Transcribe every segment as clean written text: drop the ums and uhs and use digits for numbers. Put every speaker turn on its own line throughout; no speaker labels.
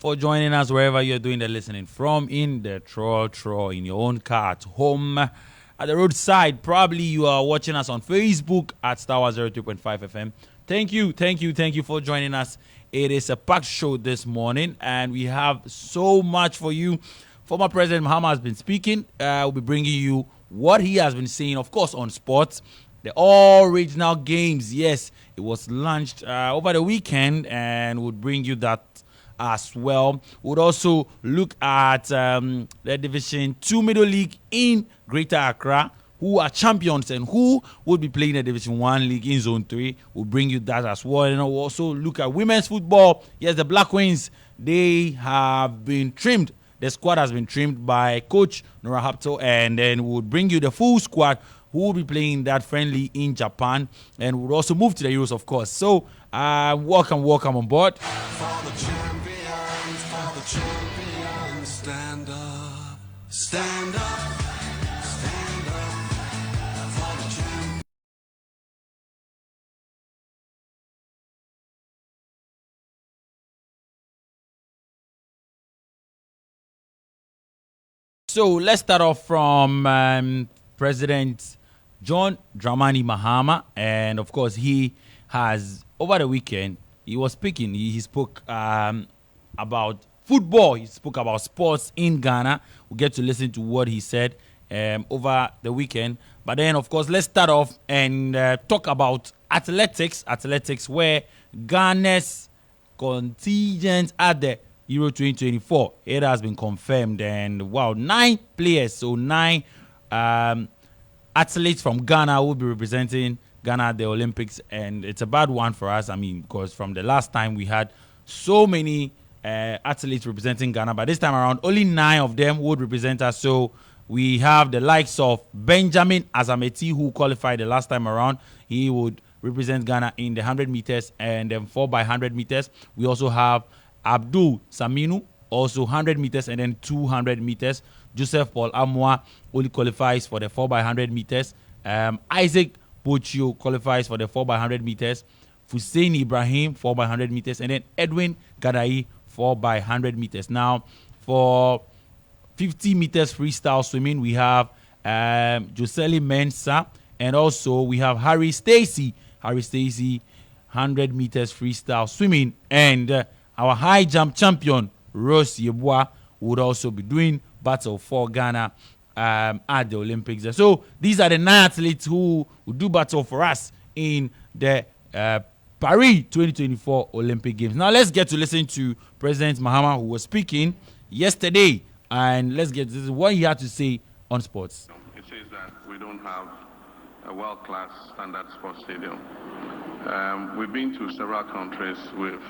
for joining us wherever you're doing the listening from, in the troll, in your own car, at home, at the roadside. Probably you are watching us on Facebook at Starr 03.5 FM. Thank you for joining us. It is a packed show this morning, and we have so much for you. Former President Mahama has been speaking. We'll be bringing you what he has been saying, of course, on sports. The All Regional Games, yes, it was launched over the weekend, and we'll bring you that as well. We'll also look at the Division 2 Middle League in Greater Accra, who are champions and who will be playing the Division 1 League in Zone 3. We'll bring you that as well. And we'll also look at women's football. Yes, the Black Queens, they have been trimmed. The squad has been trimmed by Coach Nora Hapto, and then we'll bring you the full squad who will be playing that friendly in Japan. And we'll also move to the Euros, of course. So, welcome on board.
For the champions, stand up, stand up.
So let's start off from President John Dramani Mahama, and of course he has, over the weekend, he was speaking. He spoke about football. He spoke about sports in Ghana. We'll get to listen to what he said over the weekend. But then, of course, let's start off and talk about athletics, where Ghana's contingent at the Euro 2024. It has been confirmed, and wow, 9 players, so 9 athletes from Ghana will be representing Ghana at the Olympics, and it's a bad one for us. I mean, because from the last time we had so many athletes representing Ghana, but this time around only 9 of them would represent us. So we have the likes of Benjamin Azameti, who qualified the last time around. He would represent Ghana in the 100 meters and then 4x100 meters. We also have Abdul Saminu, also 100 meters and then 200 meters. Joseph Paul Amwa only qualifies for the 4x100 meters. Isaac Bochio qualifies for the 4x100 meters. Hussein Ibrahim, 4x100 meters. And then Edwin Gadai, 4x100 meters. Now, for 50 meters freestyle swimming, we have Joseli Mensah. And also, we have Harry Stacy, 100 meters freestyle swimming. And our high jump champion, Rose Yeboah, would also be doing battle for Ghana at the Olympics. So these are the 9 athletes who will do battle for us in the Paris 2024 Olympic Games. Now let's get to listen to President Mahama, who was speaking yesterday, and let's get to what he had to say on sports.
It says that we don't have a world-class standard sports stadium. We've been to several countries. We've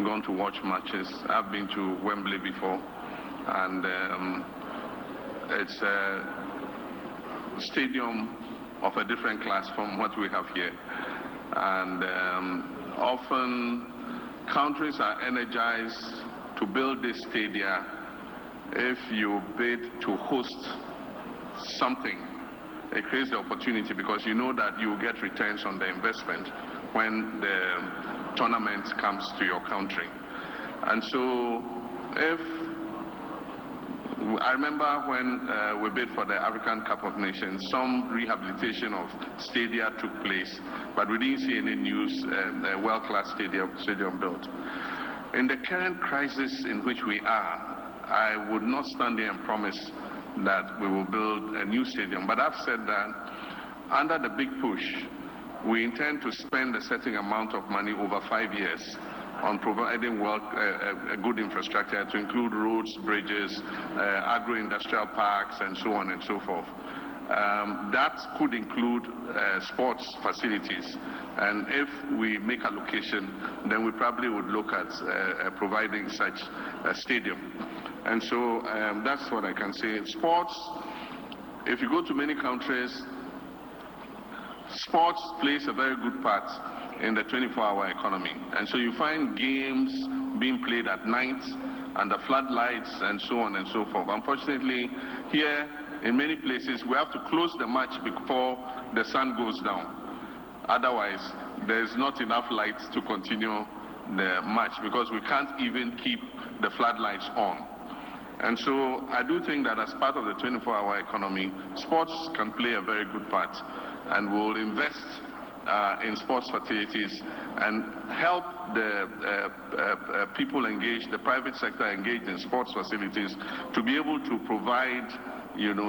gone to watch matches. I've been to Wembley before, and it's a stadium of a different class from what we have here. And often countries are energized to build this stadium if you bid to host something. It creates the opportunity because you know that you will get returns on the investment when the tournament comes to your country. And so if I remember when we bid for the African Cup of Nations, some rehabilitation of stadia took place, but we didn't see any news, a world-class stadium built. In the current crisis in which we are, I would not stand there and promise that we will build a new stadium, but I've said that under the big push, we intend to spend a certain amount of money over 5 years on providing a good infrastructure to include roads, bridges, agro-industrial parks, and so on and so forth. That could include sports facilities. And if we make allocation, then we probably would look at providing such a stadium. And so that's what I can say. Sports, if you go to many countries, sports plays a very good part in the 24-hour economy. And so you find games being played at night under floodlights and so on and so forth. Unfortunately, here in many places, we have to close the match before the sun goes down. Otherwise, there's not enough light to continue the match because we can't even keep the floodlights on. And so I do think that as part of the 24-hour economy, sports can play a very good part, and we'll invest in sports facilities and help the people engaged, the private sector engaged in sports facilities, to be able to provide,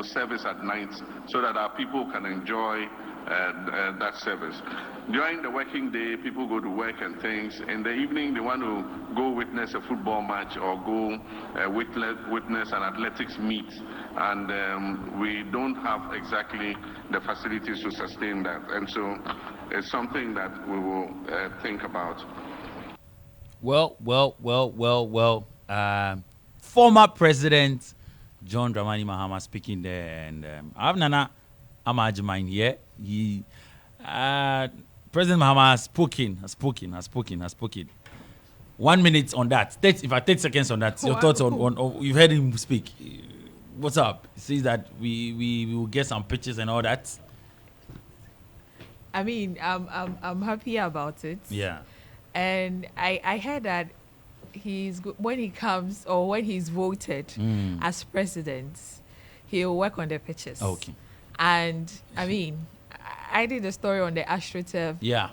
service at night so that our people can enjoy that service. During the working day, people go to work and things. In the evening, they want to go witness a football match or go witness an athletics meet. And we don't have exactly the facilities to sustain that. And so it's something that we will think about.
Well. Former President John Dramani Mahama speaking there, and I have Nana Amajimine here. President Mahama has spoken. 1 minute on that. If I take seconds on that, your thoughts on you've heard him speak. What's up? He says that we will get some pictures and all that.
I mean, I'm happy about it.
Yeah.
And I heard that when he comes or when he's voted as president, he'll work on the pitches.
Okay.
And I mean, I did a story on the AstroTurf.
Yeah.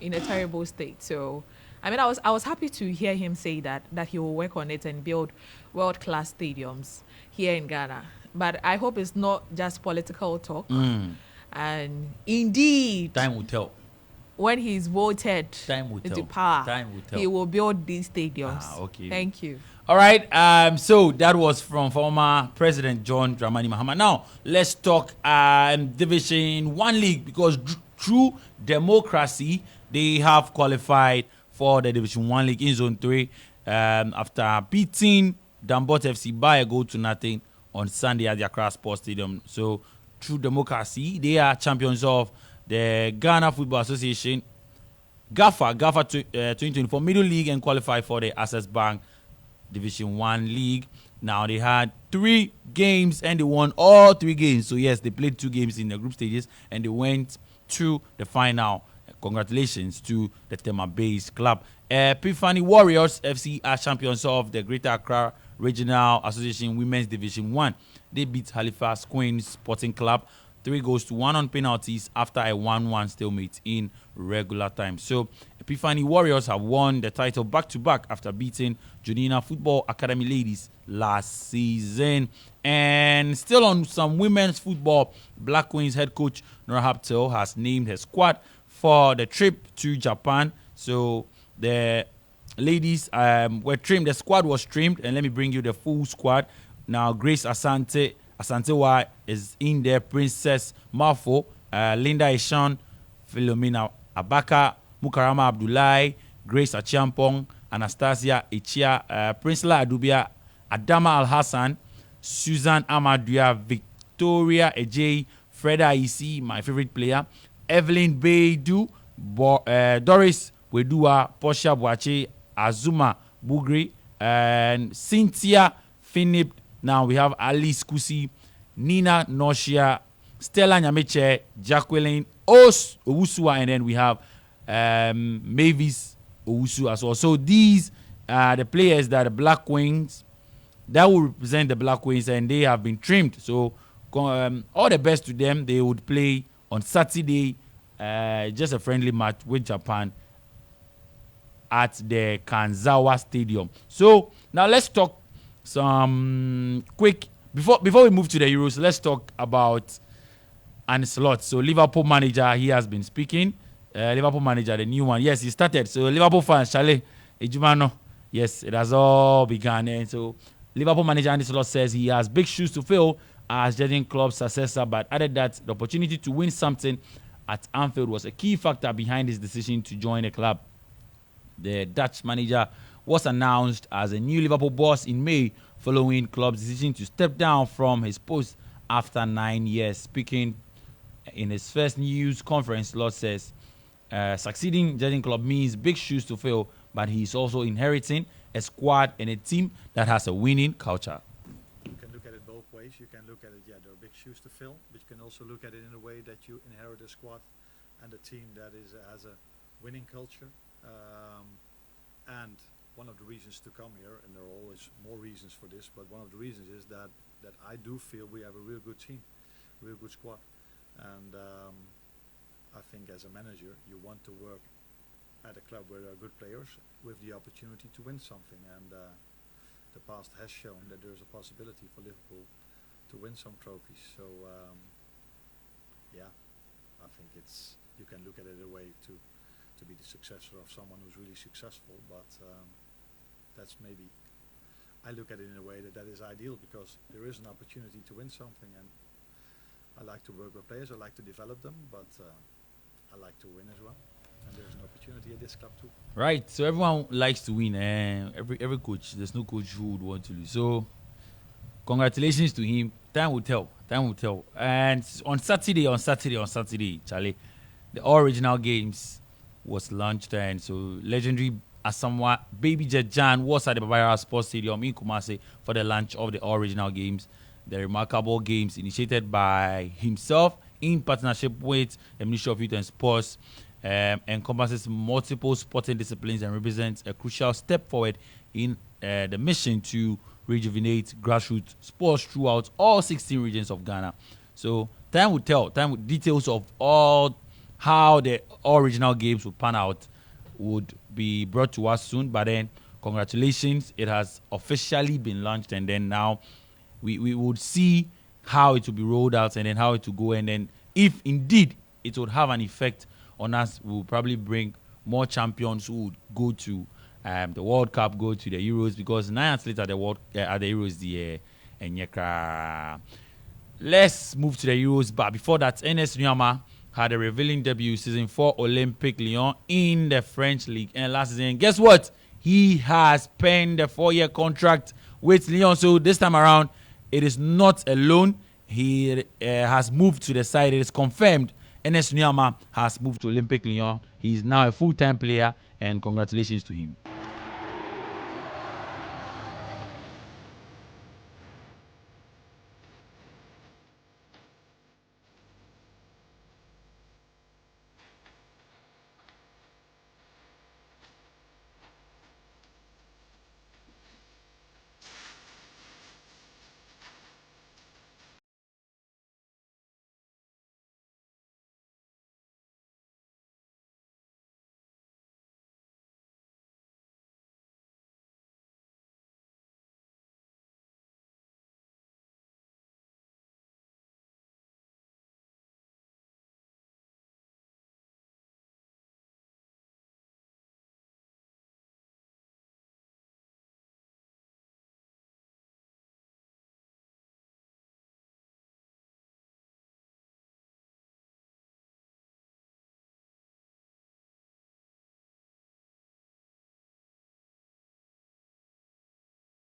In a terrible state. So, I mean, I was happy to hear him say that he will work on it and build world-class stadiums here in Ghana. But I hope it's not just political talk. And indeed,
time will tell.
When he's voted into power, he will build these stadiums.
Okay.
Thank you.
All right. So that was from former President John Dramani Mahama. Now let's talk Division 1 League, because through democracy they have qualified for the Division 1 League in Zone 3 after beating Dambot FC by a goal to nothing on Sunday at the Accra Sports Stadium. So through democracy, they are champions of the Ghana Football Association, GAFA 2024 Middle League, and qualify for the Access Bank Division 1 League. Now, they had 3 games and they won all 3 games. So, yes, they played 2 games in the group stages and they went to the final. Congratulations to the Tema-based club. Epiphany Warriors FC are champions of the Greater Accra Regional Association Women's Division 1. They beat Halifax Queens Sporting Club 3-1 on penalties after a 1-1 stalemate in regular time. So, Epiphany Warriors have won the title back-to-back after beating Junina Football Academy Ladies last season. And still on some women's football, Black Queens head coach Nora Haptel has named her squad for the trip to Japan. So, the ladies were trimmed. The squad was trimmed, and let me bring you the full squad. Now, Grace Asantewa is in there. Princess Mafo, Linda Eshan, Philomena Abaka, Mukarama Abdullahi, Grace Achiampong, Anastasia Echia, Princela Adubia, Adama Al-Hassan, Susan Amadua, Victoria Ejay, Freda Isi, my favorite player, Evelyn Beidu, Doris Wedua, Portia Boache, Azuma Bugri, and Cynthia Finip. Now we have Alice Kusi, Nina Noshia, Stella Nyameche, Jacqueline Owusua, and then we have Mavis Owusu as well. So these are the players that the Black Queens, that will represent the Black Queens, and they have been trimmed. So all the best to them. They would play on Saturday, just a friendly match with Japan at the Kanzawa Stadium. So now let's talk some quick, before we move to the Euros, let's talk about Ancelotti. So Liverpool manager, he has been speaking. Liverpool manager, the new one. Yes, he started. So Liverpool fans, Charlie Ejumano, yes, it has all begun. And so Liverpool manager Ancelotti says he has big shoes to fill as Jurgen Klopp's successor, but added that the opportunity to win something at Anfield was a key factor behind his decision to join the club. The Dutch manager was announced as a new Liverpool boss in May following Klopp's decision to step down from his post after 9 years. Speaking in his first news conference, Lord says succeeding Jurgen Klopp means big shoes to fill, but he's also inheriting a squad and a team that has a winning culture.
You can look at it both ways. You can look at it, there are big shoes to fill, but you can also look at it in a way that you inherit a squad and a team that has a winning culture. And one of the reasons to come here, and there are always more reasons for this, but one of the reasons is that I do feel we have a real good team, real good squad, and I think as a manager you want to work at a club where there are good players with the opportunity to win something, and the past has shown that there's a possibility for Liverpool to win some trophies. So yeah, I think you can look at it a way to be the successor of someone who's really successful, but that's maybe, I look at it in a way that is ideal, because there is an opportunity to win something, and I like to work with players, I like to develop them, but I like to win as well, and there's an opportunity at this club too.
Right. So everyone likes to win. Every coach. There's no coach who would want to lose. So congratulations to him. Time will tell. Time will tell. And on Saturday, Charlie, the all original games was launched, and so legendary Asamoah Baby Jan was at the Barbara Sports Stadium in Kumasi for the launch of the all original games. The remarkable games initiated by himself in partnership with the Ministry of Youth and Sports encompasses multiple sporting disciplines and represents a crucial step forward in the mission to rejuvenate grassroots sports throughout all 16 regions of Ghana. So time will tell. Details of all how the all regional games would pan out would be brought to us soon. But then, congratulations, it has officially been launched, and then now we would see how it will be rolled out, and then how it will go, and then if indeed it would have an effect on us, we will probably bring more champions who would go to the World Cup, go to the Euros, because 9 athletes at the Euros let's move to the Euros. But before that, NS Nyama had a revealing debut season 4 Olympic Lyon in the French league, and last season, guess what? He has penned a 4-year contract with Lyon. So this time around, it is not a loan. He has moved to the side. It is confirmed. NS Nyama has moved to Olympic Lyon. He is now a full-time player, and congratulations to him.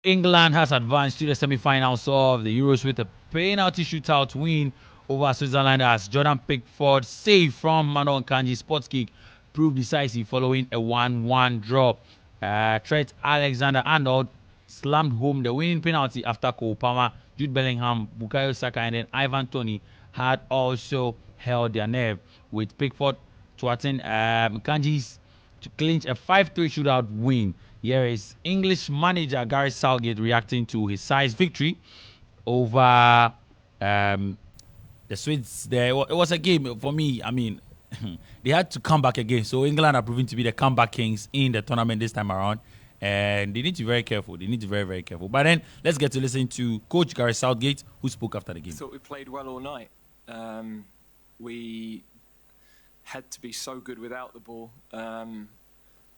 England has advanced to the semi-finals of the Euros with a penalty shootout win over Switzerland, as Jordan Pickford saved from Manon Kanji sports kick proved decisive following a 1-1 draw. Trent Alexander-Arnold slammed home the winning penalty after Cole Palmer, Jude Bellingham, Bukayo Saka, and then Ivan Toney had also held their nerve, with Pickford thwarting Kanji's to clinch a 5-3 shootout win. Here is English manager Gary Southgate reacting to his side's victory over the Swedes. It was a game for me. I mean, they had to come back again. So England are proving to be the comeback kings in the tournament this time around. And they need to be very careful. They need to be very, very careful. But then let's get to listen to Coach Gary Southgate, who spoke after the game.
I thought we played well all night. We had to be so good without the ball.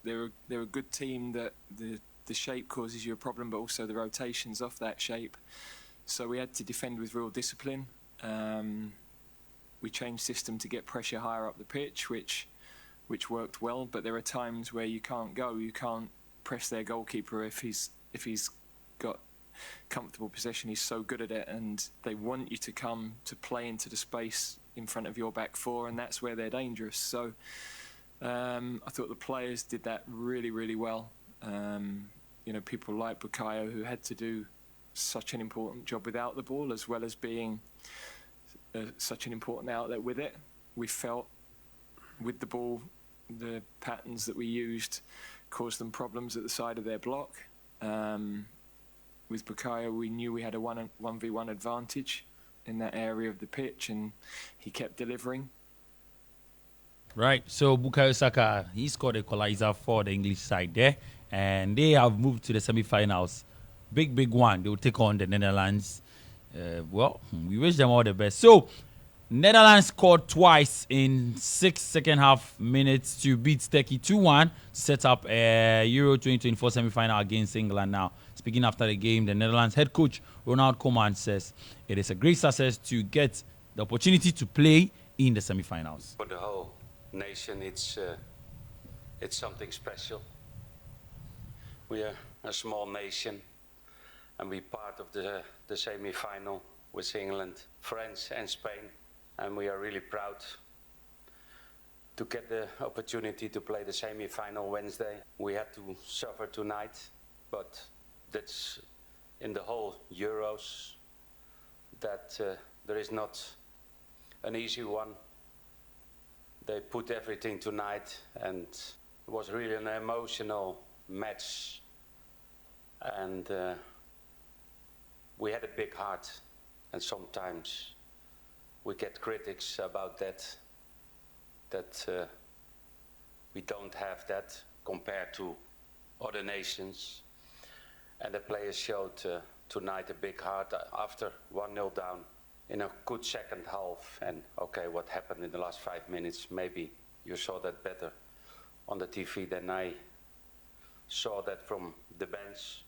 They're a good team that the shape causes you a problem, but also the rotations off that shape. So we had to defend with real discipline. We changed system to get pressure higher up the pitch, which worked well. But there are times where you can't go. You can't press their goalkeeper if he's got comfortable possession. He's so good at it, and they want you to come to play into the space in front of your back four, and that's where they're dangerous. So I thought the players did that really, really well. People like Bukayo, who had to do such an important job without the ball, as well as being such an important outlet with it. We felt with the ball, the patterns that we used caused them problems at the side of their block. With Bukayo, we knew we had a 1v1 advantage in that area of the pitch, and he kept delivering.
Right, so Bukayo Saka, he scored a equalizer for the English side there, and they have moved to the semi-finals. Big one. They will take on the Netherlands. Well, we wish them all the best. So, Netherlands scored twice in 6 second half minutes to beat Turkey 2-1 to set up a Euro 2024 semi-final against England. Now, speaking after the game, the Netherlands head coach Ronald Koeman says it is a great success to get the opportunity to play in the semi-finals.
For the whole nation, it's something special. We are a small nation, and we're part of the semi-final with England, France, and Spain. And we are really proud to get the opportunity to play the semi-final Wednesday. We had to suffer tonight, but that's in the whole Euros that there is not an easy one. They put everything tonight, and it was really an emotional match. And we had a big heart, and sometimes we get critics about that we don't have that compared to other nations. And the players showed tonight a big heart after 1-0 down in a good second half. And okay, what happened in the last 5 minutes, maybe you saw that better on the TV than I saw that from the bench.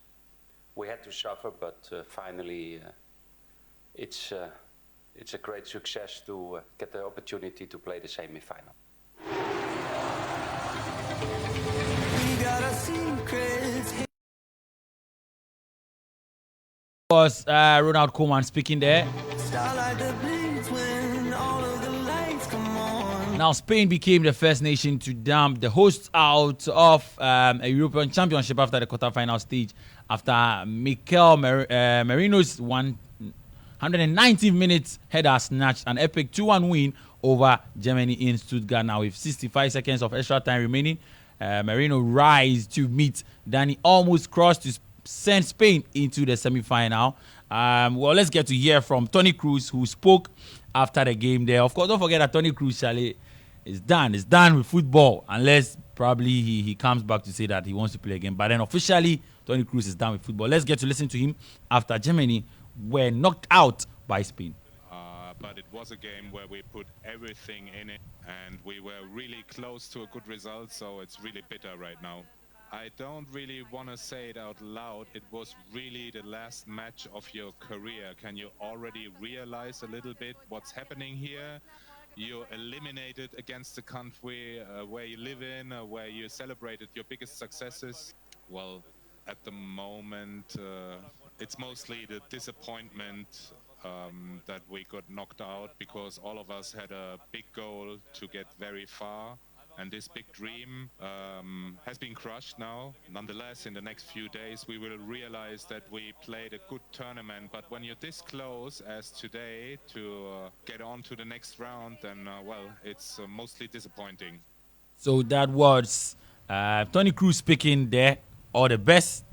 We had to suffer, but finally it's a great success to get the opportunity to play the semi-final.
Was Ronald Koeman speaking there. Now, Spain became the first nation to dump the hosts out of a European Championship after the quarterfinal stage, after Mikel Merino's 119 minutes header snatched an epic 2-1 win over Germany in Stuttgart. Now, with 65 seconds of extra time remaining, Merino rise to meet Danny almost crossed to send Spain into the semi-final. Well, let's get to hear from Toni Kroos, who spoke after the game there. Of course, don't forget that Toni Kroos, Charlie, is done. It's done with football, unless probably he comes back to say that he wants to play again. But then officially, Toni Kroos is done with football. Let's get to listen to him after Germany were knocked out by Spain.
But it was a game where we put everything in it, and we were really close to a good result, so it's really bitter right now. I don't really want to say it out loud. It was really the last match of your career. Can you already realize a little bit what's happening here? You're eliminated against the country where you live in, where you celebrated your biggest successes. Well, at the moment, it's mostly the disappointment that we got knocked out, because all of us had a big goal to get very far. And this big dream has been crushed now. Nonetheless, in the next few days, we will realize that we played a good tournament. But when you're this close as today to get on to the next round, then, well, it's mostly disappointing.
So that was Toni Kroos speaking there. All the best.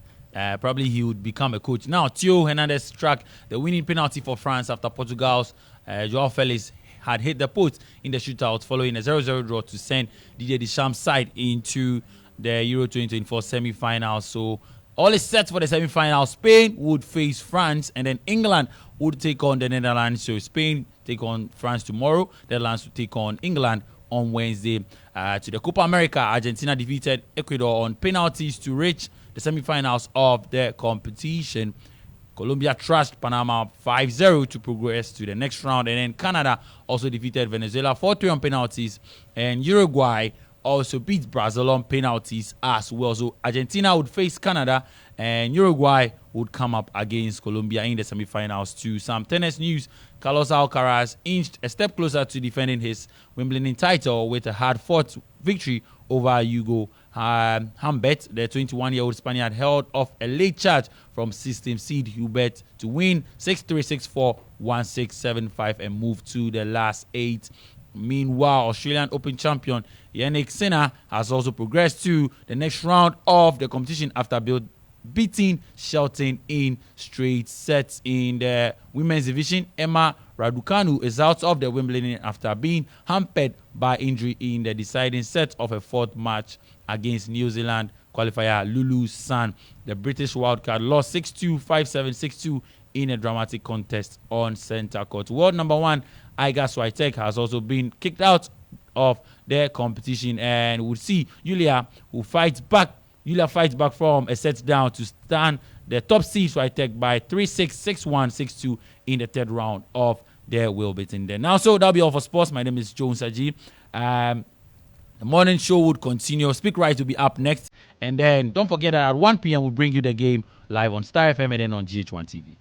Probably he would become a coach. Now, Theo Hernandez struck the winning penalty for France after Portugal's João Felix had hit the post in the shootout following a 0-0 draw to send Didier Deschamps' side into the Euro 2024 semi-final. So all is set for the semi-final. Spain would face France, and then England would take on the Netherlands. So Spain take on France tomorrow. The Netherlands will take on England on Wednesday. To the Copa America, Argentina defeated Ecuador on penalties to reach the semi-finals of the competition. Colombia trashed Panama 5-0 to progress to the next round. And then Canada also defeated Venezuela 4-3 on penalties. And Uruguay also beat Brazil on penalties as well. So Argentina would face Canada, and Uruguay would come up against Colombia in the semifinals. To some tennis news, Carlos Alcaraz inched a step closer to defending his Wimbledon title with a hard-fought victory over Hugo Humbert. The 21-year-old Spaniard held off a late charge from 16th seed Hubert to win 6-3, 6-4, 1-6, 7-5 and move to the last 8. Meanwhile, Australian Open champion Yannick Sinner has also progressed to the next round of the competition after beating Shelton in straight sets. In the women's division, Emma Raducanu is out of the Wimbledon after being hampered by injury in the deciding set of a fourth match against New Zealand qualifier Lulu San. The British wildcard lost 6-2, 5-7, 6-2 in a dramatic contest on centre court. World number 1 Iga Swiatek has also been kicked out of the competition, and we'll see Julia fights back from a set down to stand the top seed Swiatek by 3-6, 6-1, 6-2 in the third round of the Wimbledon. There. Now, so that'll be all for sports. My name is Jones Saji. The morning show would continue. Speak Right will be up next. And then don't forget that at 1 p.m. we'll bring you the game live on Starr FM and then on GH1 TV.